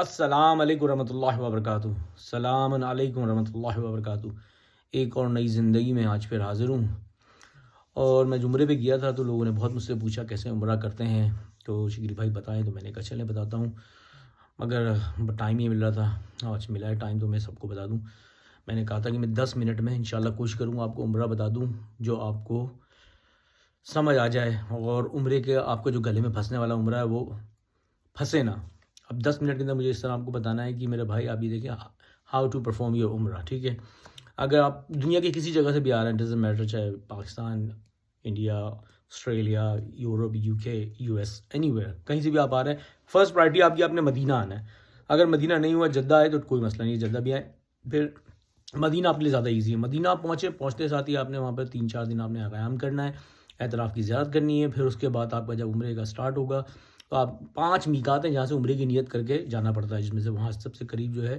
السلام علیکم ورحمۃ اللہ وبرکاتہ۔ السلام علیکم ورحمۃ اللہ وبرکاتہ۔ ایک اور نئی زندگی میں آج پھر حاضر ہوں، اور میں عمرے پہ گیا تھا تو لوگوں نے بہت مجھ سے پوچھا کیسے عمرہ کرتے ہیں، تو شکری بھائی بتائیں، تو میں نے کہا چلیں بتاتا ہوں، مگر ٹائم نہیں مل رہا تھا۔ آج ملا ہے ٹائم تو میں سب کو بتا دوں۔ میں نے کہا تھا کہ میں 10 منٹ میں انشاءاللہ کوشش کروں گا آپ کو عمرہ بتا دوں جو آپ کو سمجھ آ جائے، اور عمرے کے آپ کو جو گلے میں پھنسنے والا عمرہ ہے وہ پھنسے نہ۔ اب 10 منٹ کے اندر مجھے اس طرح آپ کو بتانا ہے کہ میرے بھائی آپ یہ دیکھیں ہاؤ ٹو پرفارم یور عمرہ، ٹھیک ہے؟ اگر آپ دنیا کے کسی جگہ سے بھی آ رہے ہیں، ڈزنٹ میٹر، چاہے Pakistan, India, Australia, Europe, you کے، یو ایس، اینی ویئر، کہیں سے بھی آپ آ رہے ہیں، فرسٹ پرائرٹی آپ کی آپ نے مدینہ آنا ہے۔ اگر مدینہ نہیں ہوا، جدہ آئے تو کوئی مسئلہ نہیں، جدہ بھی آئے، پھر مدینہ آپ کے لیے زیادہ ایزی ہے۔ مدینہ آپ پہنچتے ساتھ ہی آپ نے وہاں پر 3-4 دن آپ نے قیام کرنا ہے، اعتراف کی زیارت کرنی ہے۔ پھر اس کے بعد آپ کا جب عمرے کا سٹارٹ ہوگا تو آپ 5 میقات ہیں جہاں سے عمرے کی نیت کر کے جانا پڑتا ہے، جس میں سے وہاں سب سے قریب جو ہے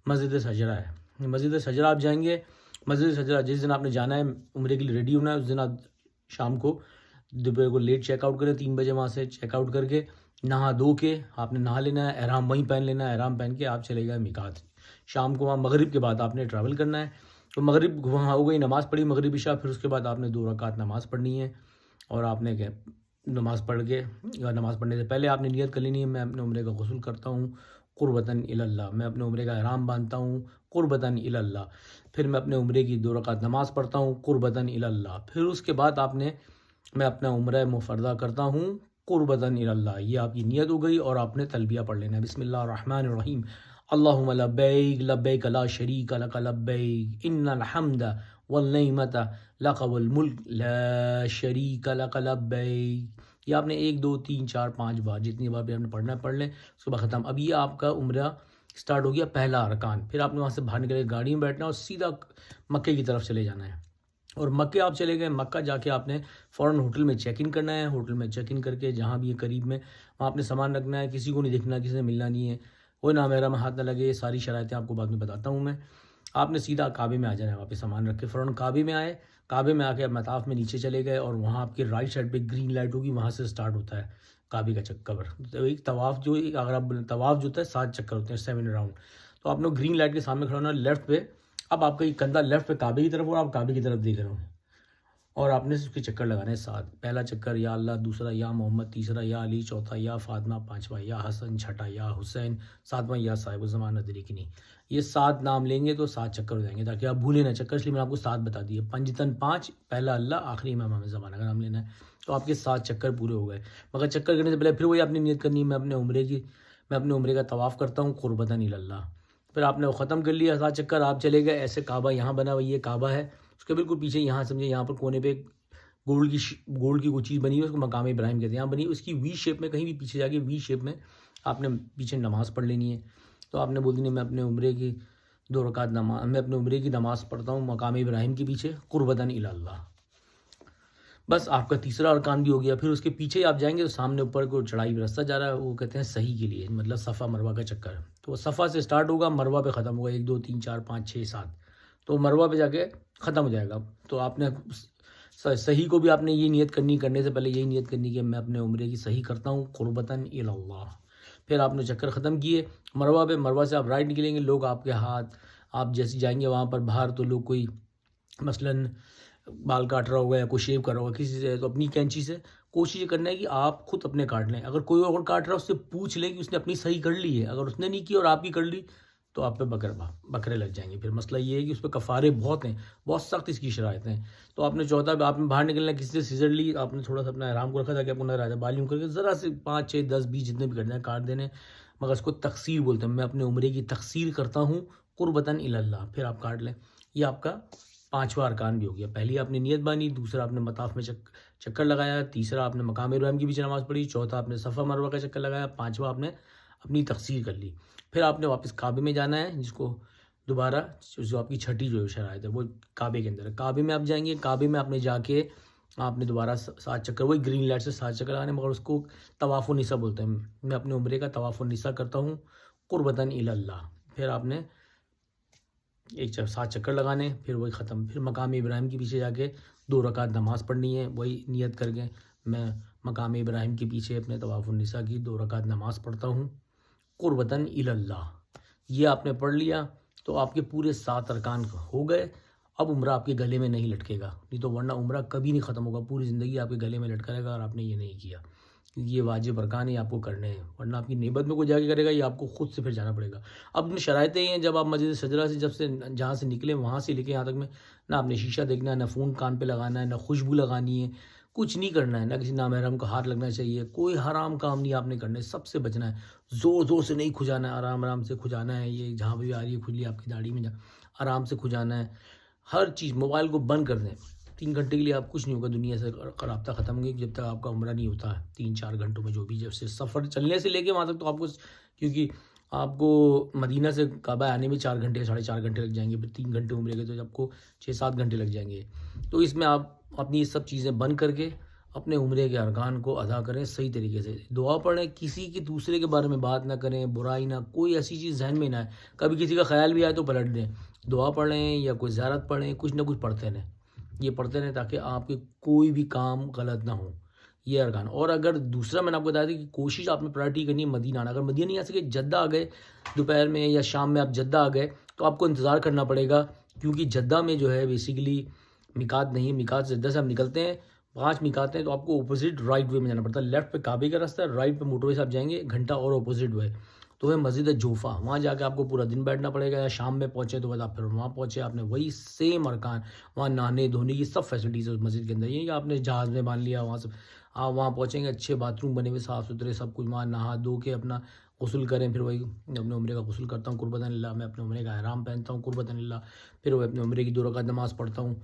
مسجد سجرہ ہے۔ مسجد سجرہ آپ جائیں گے۔ مسجد سجرہ جس دن آپ نے جانا ہے عمرے کے لیے ریڈی ہونا ہے، اس دن آپ شام کو دوپہر کو لیٹ چیک آؤٹ کریں، 3 بجے وہاں سے چیک آؤٹ کر کے نہا دھو کے آپ نے نہا لینا ہے، احرام وہیں پہن لینا ہے، احرام پہن کے آپ چلے گئے میقات۔ شام کو وہاں مغرب کے بعد آپ نے ٹریول کرنا ہے، تو مغرب وہاں ہو گئی، نماز پڑھی مغرب عشاء، پھر اس کے بعد آپ نے 2 رکعت نماز پڑھنی ہے، اور آپ نے نماز پڑھ کے نماز پڑھنے سے پہلے آپ نے نیت کر لینی ہے، میں اپنے عمرے کا غسل کرتا ہوں قربتاً الی اللہ، میں اپنے عمرے کا احرام باندھتا ہوں قربتاً الی اللہ، پھر میں اپنے عمرے کی 2 رکعت نماز پڑھتا ہوں قربتاً الی اللہ، پھر اس کے بعد میں اپنا عمرہ مفردہ کرتا ہوں قربتاً الی اللہ۔ یہ آپ کی نیت ہو گئی، اور آپ نے تلبیہ پڑھ لینا ہے، بسم اللہ الرحمن الرحیم، اللہم لبیک لبیک لا شریک لک لبیک ان الحمد والنعمت لک والملک لا شریک لک لبیک۔ یہ آپ نے 1 2 3 4 5 بار، جتنی بار بھی آپ نے پڑھنا ہے پڑھ لیں، اس کے بعد ختم۔ اب یہ آپ کا عمرہ سٹارٹ ہو گیا، پہلا ارکان۔ پھر آپ نے وہاں سے باہر نکل کے گاڑی میں بیٹھنا اور سیدھا مکے کی طرف چلے جانا ہے، اور مکے آپ چلے گئے، مکہ جا کے آپ نے فوراً ہوٹل میں چیک ان کرنا ہے۔ ہوٹل میں چیک ان کر کے جہاں بھی قریب میں وہاں آپ نے سامان رکھنا ہے، کسی کو نہیں دیکھنا، کسی سے ملنا نہیں ہے، کوئی نامحرم میں ہاتھ نہ لگے، یہ ساری شرائطیں آپ کو بعد میں بتاتا ہوں میں۔ آپ نے سیدھا کعبے میں آ جانا ہے، وہاں پہ سامان رکھ کے فوراً کعبے میں آئے، کعبے میں آ کے مطاف میں نیچے چلے گئے، اور وہاں آپ کے رائٹ سائڈ پہ گرین لائٹ ہوگی، وہاں سے سٹارٹ ہوتا ہے کعبے کا چکر۔ تو ایک طواف اگر آپ طواف جو ہوتا ہے 7 چکر ہوتے ہیں، 7 راؤنڈ، تو آپ نے گرین لائٹ کے سامنے کھڑا ہونا لیفٹ پہ۔ اب آپ کا یہ کندھا لیفٹ پہ کعبے کی طرف، اور آپ کعبے کی طرف دیکھ رہے ہوں، اور آپ نے اس کے چکر لگانے ہیں 7۔ پہلا چکر یا اللہ، دوسرا یا محمد، تیسرا یا علی، چوتھا یا فاطمہ، پانچواں یا حسن، چھٹا یا حسین، ساتواں یا صاحب الزمان ادریکنی۔ یہ 7 نام لیں گے تو 7 چکر ہو جائیں گے، تاکہ آپ بھولیں نہ چکر، اس لیے میں نے آپ کو 7 بتا دیے، پنجتن 5، پہلا اللہ، آخری امام محمد زمانہ کا نام لینا ہے، تو آپ کے 7 چکر پورے ہو گئے۔ مگر چکر کرنے سے پہلے پھر وہی آپ نے نیت کرنی ہے، میں اپنے عمرے کا طواف کرتا ہوں قربتاً الی اللہ۔ پھر آپ نے وہ ختم کر لیا 7 چکر، آپ چلے گئے ایسے، کعبہ یہاں بنا ہوا، یہ کعبہ ہے، اس کے بالکل پیچھے یہاں سمجھے یہاں پر کونے پہ گولڈ کی کوئی چیز بنی ہے، اس کو مقام ابراہیم کہتے ہیں، یہاں بنی ہے، اس کی وی شیپ میں، کہیں بھی پیچھے جا کے وی شیپ میں آپ نے پیچھے نماز پڑھ لینی ہے۔ تو آپ نے بول دینی ہے میں اپنے عمرے کی 2 رکعت نماز، میں اپنے عمرے کی نماز پڑھتا ہوں مقام ابراہیم کے پیچھے قربتاً الی اللہ۔ بس آپ کا تیسرا ارکان بھی ہو گیا۔ پھر اس کے پیچھے آپ جائیں گے تو سامنے اوپر کو چڑھائی بھی راستہ جا رہا ہے، وہ کہتے ہیں صحیح کے لیے، مطلب صفا مروہ کا چکر، تو وہ صفا سے سٹارٹ ہوگا، مروہ پہ ختم ہوگا، 1 2 3 4 5 6 7، تو مروہ پہ جا کے ختم ہو جائے گا۔ تو آپ نے صحیح کو بھی آپ نے یہ نیت کرنے سے پہلے یہی نیت کرنی کہ میں اپنے عمرے کی صحیح کرتا ہوں قربتاً الی اللہ۔ پھر آپ نے چکر ختم کیے مروہ پہ، مروہ سے آپ رائٹ نکلیں گے، لوگ آپ کے ہاتھ، آپ جیسے جائیں گے وہاں پر باہر، تو لوگ کوئی مثلاً بال کاٹ رہا ہوگا یا کوئی شیو کر رہا ہوگا کسی سے، تو اپنی کینچی سے کوشش یہ کرنا ہے کہ آپ خود اپنے کاٹ لیں۔ اگر کوئی اور کاٹ رہا ہے اس سے پوچھ لیں کہ اس نے اپنی صحیح کر لی ہے، اگر اس نے نہیں کی اور آپ کی کر لی تو آپ پہ بکرے لگ جائیں گے۔ پھر مسئلہ یہ ہے کہ اس پہ کفارے بہت ہیں، بہت سخت اس کی شرائط ہیں۔ تو آپ نے چوتھا آپ نے باہر نکلنا ہے، کسی سے سیزر لی، آپ نے تھوڑا سا اپنا احرام کو رکھا تھا کہ آپ کو نظر آ جائے، بالیوں کر کے ذرا سے 5 6 10 20 جتنے بھی کرنا ہے کاٹ دینے، مگر اس کو تقصیر بولتے ہیں، میں اپنے عمرے کی تقصیر کرتا ہوں قربتاً الی اللہ، پھر آپ کاٹ لیں۔ یہ آپ کا 5واں ارکان بھی ہو گیا۔ پہلی آپ نے نیت بانی، دوسرا آپ نے مطاف میں چکر لگایا، تیسرا آپ نے مقام ابراہیم کی پیچھے نماز پڑھی، چوتھا آپ نے صفا مروہ کا چکر لگایا، 5واں آپ نے اپنی تقصیر کر لی۔ پھر آپ نے واپس کعبے میں جانا ہے، جس کو دوبارہ جو آپ کی چھٹی جو شرائط ہے وہ کعبے کے اندر ہے۔ کعبے میں آپ جائیں گے، کعبے میں آپ نے جا کے آپ نے دوبارہ 7 چکر، وہی گرین لائٹ سے 7 چکر آنے، مگر اس کو طواف النساء بولتے ہیں، میں اپنے عمرے کا طواف النساء کرتا ہوں قربتاً الی اللہ۔ پھر آپ نے 7 چکر لگانے، پھر وہی ختم۔ پھر مقام ابراہیم کے پیچھے جا کے 2 رکعت نماز پڑھنی ہے، وہی نیت کر کے میں مقام ابراہیم کے پیچھے اپنے طواف النساء کی 2 رکعت نماز پڑھتا ہوں قربتاً الی اللہ. یہ آپ نے پڑھ لیا تو آپ کے پورے 7 ارکان ہو گئے. اب عمرہ آپ کے گلے میں نہیں لٹکے گا، نہیں تو ورنہ عمرہ کبھی نہیں ختم ہوگا، پوری زندگی آپ کے گلے میں لٹکا رہے گا اور آپ نے یہ نہیں کیا. یہ واجب ارکان ہی آپ کو کرنے ہیں، ورنہ آپ کی نیبت میں کوئی جا کے کرے گا، یہ آپ کو خود سے پھر جانا پڑے گا. اب شرائطیں یہ ہیں، جب آپ مسجد شجرہ سے جہاں سے نکلیں وہاں سے لے کے یہاں تک میں نہ آپ نے شیشہ دیکھنا ہے، نہ فون کان پہ لگانا ہے، نہ خوشبو لگانی ہے، کچھ نہیں کرنا ہے، نہ کسی نامحرم کا ہاتھ لگنا چاہیے، کوئی حرام کام نہیں آپ نے کرنا ہے، سب سے بچنا ہے. زور زور سے نہیں کھجانا ہے، آرام آرام سے کھجانا ہے. یہ جہاں بھی آ رہی ہے کھجلی آپ کی داڑھی میں آرام سے کھجانا ہے. ہر چیز موبائل کو بند کر دیں. 3 گھنٹے کے لیے آپ کچھ نہیں ہوگا، دنیا سے رابطہ ختم ہوگی جب تک آپ کا عمرہ نہیں ہوتا ہے. 3-4 گھنٹوں میں جو بھی، جب سے سفر چلنے سے لے کے وہاں تک تو آپ کو، کیونکہ آپ کو مدینہ سے کعبہ آنے میں 4 گھنٹے 4.5 گھنٹے لگ جائیں گے، پھر 3 گھنٹے عمرے کے تو آپ کو 6-7 گھنٹے لگ جائیں گے. تو اس میں آپ اپنی یہ سب چیزیں بند کر کے اپنے عمرے کے ارکان کو ادا کریں صحیح طریقے سے. دعا پڑھیں، کسی کی دوسرے کے بارے میں بات نہ کریں، برائی نہ، کوئی ایسی چیز ذہن میں نہ آئے. کبھی کسی کا خیال بھی آئے تو پلٹ دیں. دعا پڑھیں یا کوئی زیارت پڑھیں، کچھ نہ کچھ پڑھتے رہیں. یہ پڑھتے رہیں تاکہ آپ کے کوئی بھی کام غلط نہ ہو. یہ ارکان. اور اگر دوسرا میں نے آپ کو بتایا تھا کہ کوشش آپ نے پرائرٹی کرنی ہے مدینہ آنا. اگر مدینہ نہیں آ سکے، جدہ آ گئے دوپہر میں یا شام میں، آپ جدہ آ گئے تو آپ کو انتظار کرنا پڑے گا، کیونکہ جدہ میں جو ہے بیسیکلی میقات نہیں ہے. میقات سے جدہ سے آپ نکلتے ہیں، 5 میقات ہیں، تو آپ کو اپوزٹ رائٹ وے میں جانا پڑتا ہے. لیفٹ پہ کعبے کا راستہ ہے، رائٹ پہ موٹر وے سے آپ جائیں گے، گھنٹہ اور اپوزٹ وے تو ہے مسجد جوفا. وہاں جا کے آپ کو پورا دن بیٹھنا پڑے گا، یا شام میں پہنچے تو بعد آپ پھر وہاں پہنچے، آپ نے وہی سیم ارکان، وہاں نہانے دھونے کی سب فیسلٹیز ہے اس مسجد کے اندر. یہ کہ آپ نے جہاز میں باندھ لیا، وہاں سے آپ وہاں پہنچیں گے، اچھے باتھ روم بنے ہوئے صاف ستھرے سب کچھ، وہاں نہا دھو کے اپنا غسل کریں. پھر وہی اپنے عمرے کا غسل کرتا ہوں قربتاً اللہ، میں اپنے عمرے کا احرام پہنتا ہوں قربتاً اللہ، پھر وہ اپنے عمرے کی 2 رکعت نماز پڑھتا ہوں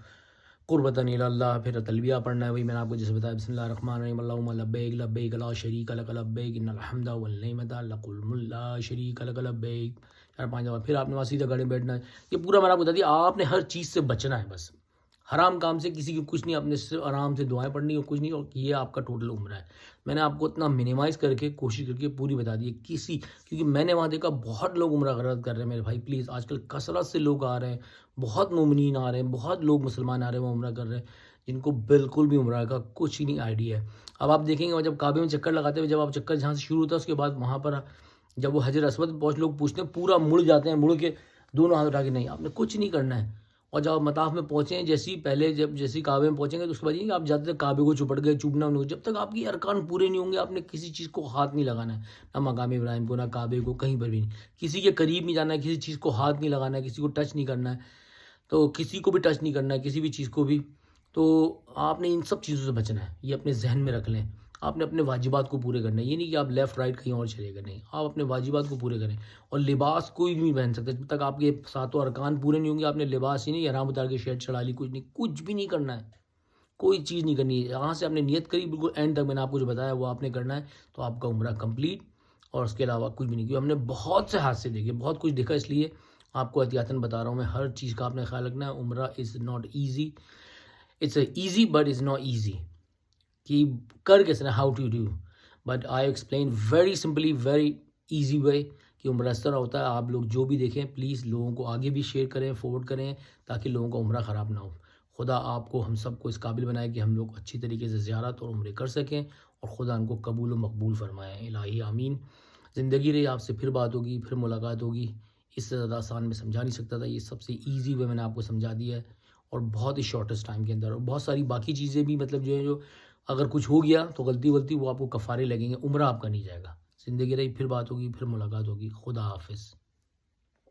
قربتاً اللہ. پھر تلبیہ پڑھنا ہے، وہی میں نے آپ کو جیسے بتایا، بسم اللہ الرحمن الرحیم، اللہم لبیک لبیک لا شریک لک لبیک ان الحمد والنعمت لک الملک لا شریک لک لبیک. 4-5 دفعہ پھر آپ نے وہاں سیدھا گاڑی میں بیٹھنا ہے. یہ پورا میں نے آپ کو بتا دیا. آپ نے ہر چیز سے بچنا ہے، بس حرام کام سے کسی کی کچھ نہیں، آپ نے صرف آرام سے دعائیں پڑھنی اور کچھ نہیں. اور یہ آپ کا ٹوٹل عمرہ ہے. میں نے آپ کو اتنا منیمائز کر کے کوشش کر کے پوری بتا دی ہے کیونکہ میں نے وہاں دیکھا بہت لوگ عمرہ غرض کر رہے ہیں. میرے بھائی پلیز، آج کل کثرت سے لوگ آ رہے ہیں، بہت مومنین آ رہے ہیں، بہت لوگ مسلمان آ رہے ہیں، وہ عمرہ کر رہے ہیں جن کو بالکل بھی عمرہ کا کچھ ہی نہیں آئیڈیا ہے. اب آپ دیکھیں گے جب کعبے میں چکر لگاتے ہوئے، جب آپ چکر جہاں سے شروع ہوتا ہے اس کے بعد وہاں پر جب وہ حجر اسود پہنچ، لوگ پوچھتے ہیں پورا مڑ جاتے ہیں، مڑ کے دونوں ہاتھ اٹھا کے، نہیں آپ نے کچھ نہیں کرنا ہے. اور جب آپ مطاف میں پہنچیں، جیسی کعبے میں پہنچیں گے تو اس کے بعد یہ آپ جاتے تک کعبے کو چپٹ گئے، چوبنا نہیں، جب تک آپ کی ارکان پورے نہیں ہوں گے آپ نے کسی چیز کو ہاتھ نہیں لگانا ہے، نہ مقام ابراہیم کو، نہ کعبے کو، کہیں پر بھی نہیں. کسی کے قریب نہیں جانا ہے، کسی چیز کو ہاتھ نہیں لگانا ہے، کسی کو ٹچ نہیں کرنا ہے. تو کسی کو بھی ٹچ نہیں کرنا ہے، کسی بھی چیز کو بھی. تو آپ نے ان سب چیزوں سے بچنا ہے، یہ اپنے ذہن میں رکھ لیں. آپ نے اپنے واجبات کو پورے کرنا ہے. یہ نہیں کہ آپ لیفٹ رائٹ کہیں اور چلے گئے، نہیں، آپ اپنے واجبات کو پورے کریں. اور لباس کوئی بھی نہیں پہن سکتا جب تک آپ کے 7 ارکان پورے نہیں ہوں گے. آپ نے لباس ہی نہیں، احرام اتار کے شرٹ چڑھا لی، کچھ بھی نہیں کرنا ہے، کوئی چیز نہیں کرنی ہے. یہاں سے آپ نے نیت کری، بالکل اینڈ تک میں نے آپ کو جو بتایا وہ آپ نے کرنا ہے، تو آپ کا عمرہ کمپلیٹ. اور اس کے علاوہ کچھ بھی نہیں. کیونکہ ہم نے بہت سے حادثے دیکھے، بہت کچھ دیکھا، اس لیے آپ کو احتیاطاً بتا رہا ہوں میں. ہر چیز کا آپ نے خیال رکھنا ہے. عمرہ is not easy, it's easy but is not easy. کہ کر کیسے نا، how to do, but I explain very simply, very easy way کہ عمرہ اس طرح ہوتا ہے. آپ لوگ جو بھی دیکھیں پلیز لوگوں کو آگے بھی شیئر کریں، فارورڈ کریں، تاکہ لوگوں کا عمرہ خراب نہ ہو. خدا آپ کو، ہم سب کو اس قابل بنائے کہ ہم لوگ اچھی طریقے سے زیارت اور عمرے کر سکیں، اور خدا ان کو قبول و مقبول فرمائے. الہی آمین. زندگی رہی، آپ سے پھر بات ہوگی، پھر ملاقات ہوگی. اس سے زیادہ آسان میں سمجھا نہیں سکتا تھا. یہ سب سے ایزی وے میں نے آپ کو سمجھا دیا ہے، اور بہت ہی شارٹیسٹ ٹائم کے اندر. اور بہت ساری باقی چیزیں بھی مطلب جو اگر کچھ ہو گیا تو غلطی وہ آپ کو کفارے لگیں گے، عمرہ آپ کا نہیں جائے گا. زندگی رہی، پھر بات ہوگی، پھر ملاقات ہوگی. خدا حافظ.